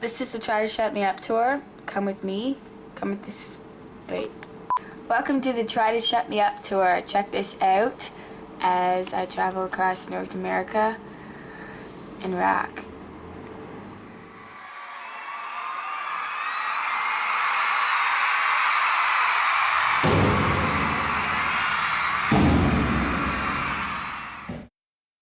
This is the Try to Shut Me Up tour. Come with me. Come with this. Wait. Welcome to the Try to Shut Me Up tour. Check this out as I travel across North America and rock.